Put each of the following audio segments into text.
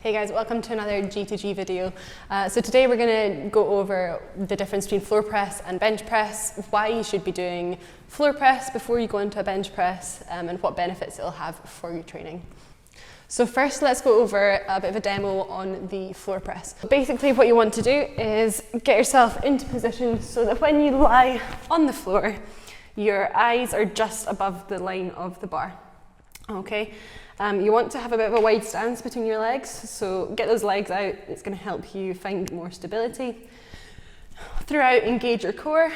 Hey guys, welcome to another G2G video. So today we're going to go over the difference between floor press and bench press, why you should be doing floor press before you go into a bench press, and what benefits it'll have for your training. So first, let's go over a bit of a demo on the floor press. Basically what you want to do is get yourself into position so that when you lie on the floor, your eyes are just above the line of the bar. Okay, you want to have a bit of a wide stance between your legs, so get those legs out. It's going to help you find more stability. Throughout, engage your core,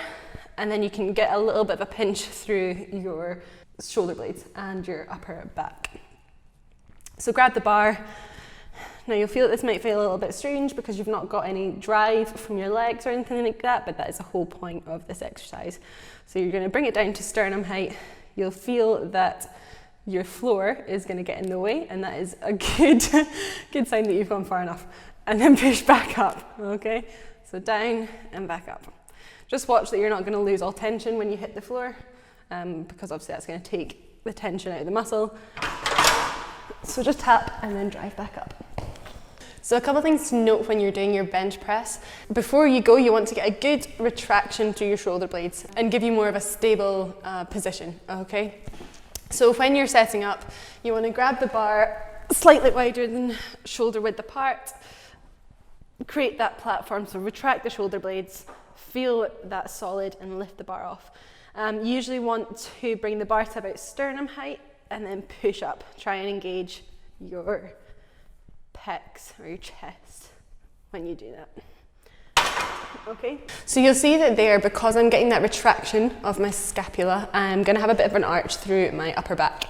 and then you can get a little bit of a pinch through your shoulder blades and your upper back. So grab the bar. Now you'll feel that this might feel a little bit strange because you've not got any drive from your legs or anything like that, but that is the whole point of this exercise. So you're going to bring it down to sternum height. You'll feel that your floor is going to get in the way, and that is a good sign that you've gone far enough. And then push back up, okay? So down and back up. Just watch that you're not going to lose all tension when you hit the floor, because obviously that's going to take the tension out of the muscle. So just tap and then drive back up. So a couple of things to note when you're doing your bench press. Before you go, you want to get a good retraction through your shoulder blades and give you more of a stable position, okay? So when you're setting up, you want to grab the bar slightly wider than shoulder width apart, create that platform, so retract the shoulder blades, feel that solid and lift the bar off. You usually want to bring the bar to about sternum height and then push up. Try and engage your pecs or your chest when you do that. Okay, so you'll see that there, because I'm getting that retraction of my scapula, I'm going to have a bit of an arch through my upper back.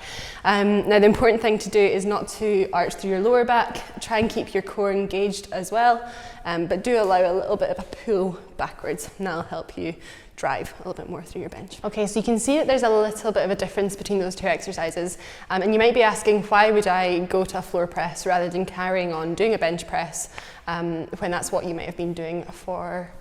Now the important thing to do is not to arch through your lower back. Try and keep your core engaged as well, but do allow a little bit of a pull backwards, and that'll help you drive a little bit more through your bench. Okay, so you can see that there's a little bit of a difference between those two exercises, and you might be asking, why would I go to a floor press rather than carrying on doing a bench press when that's what you might have been doing for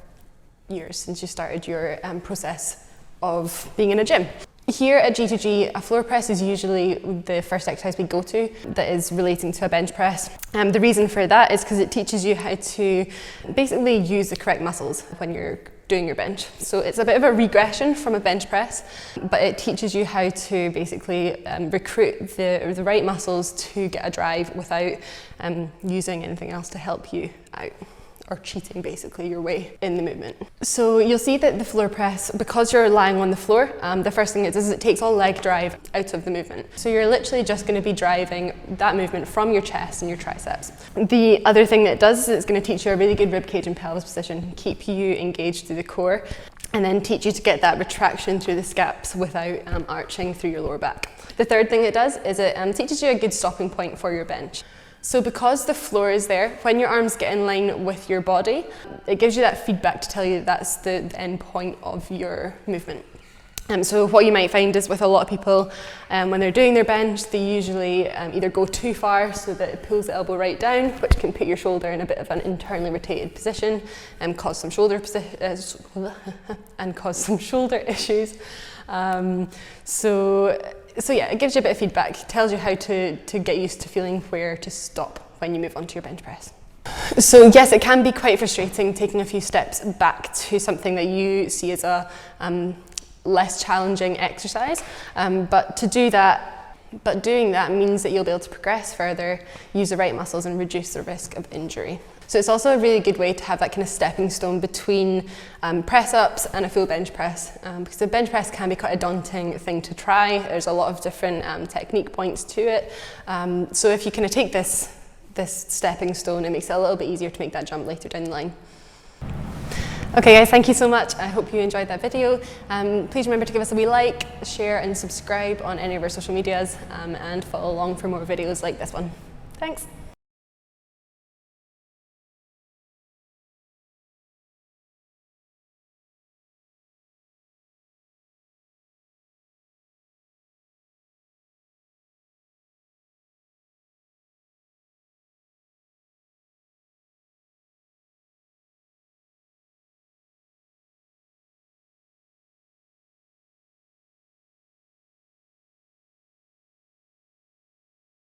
years since you started your process of being in a gym. Here at G2G, a floor press is usually the first exercise we go to that is relating to a bench press. The reason for that is because it teaches you how to basically use the correct muscles when you're doing your bench. So it's a bit of a regression from a bench press, but it teaches you how to basically recruit the right muscles to get a drive without using anything else to help you out, or cheating basically your way in the movement. So you'll see that the floor press, because you're lying on the floor, the first thing it does is it takes all leg drive out of the movement. So you're literally just going to be driving that movement from your chest and your triceps. The other thing that it does is it's going to teach you a really good rib cage and pelvis position, keep you engaged through the core, and then teach you to get that retraction through the scaps without arching through your lower back. The third thing it does is it teaches you a good stopping point for your bench. So because the floor is there, when your arms get in line with your body, it gives you that feedback to tell you that's the end point of your movement. So what you might find is with a lot of people, when they're doing their bench, they usually either go too far so that it pulls the elbow right down, which can put your shoulder in a bit of an internally rotated position and cause some shoulder issues. So yeah, it gives you a bit of feedback, tells you how to get used to feeling where to stop when you move on to your bench press. So yes, it can be quite frustrating taking a few steps back to something that you see as a less challenging exercise, but doing that means that you'll be able to progress further, use the right muscles and reduce the risk of injury. So it's also a really good way to have that kind of stepping stone between press-ups and a full bench press, because the bench press can be quite a daunting thing to try. There's a lot of different technique points to it. So if you kind of take this stepping stone, it makes it a little bit easier to make that jump later down the line. Okay guys, thank you so much. I hope you enjoyed that video. Please remember to give us a wee like, share and subscribe on any of our social medias, and follow along for more videos like this one. Thanks.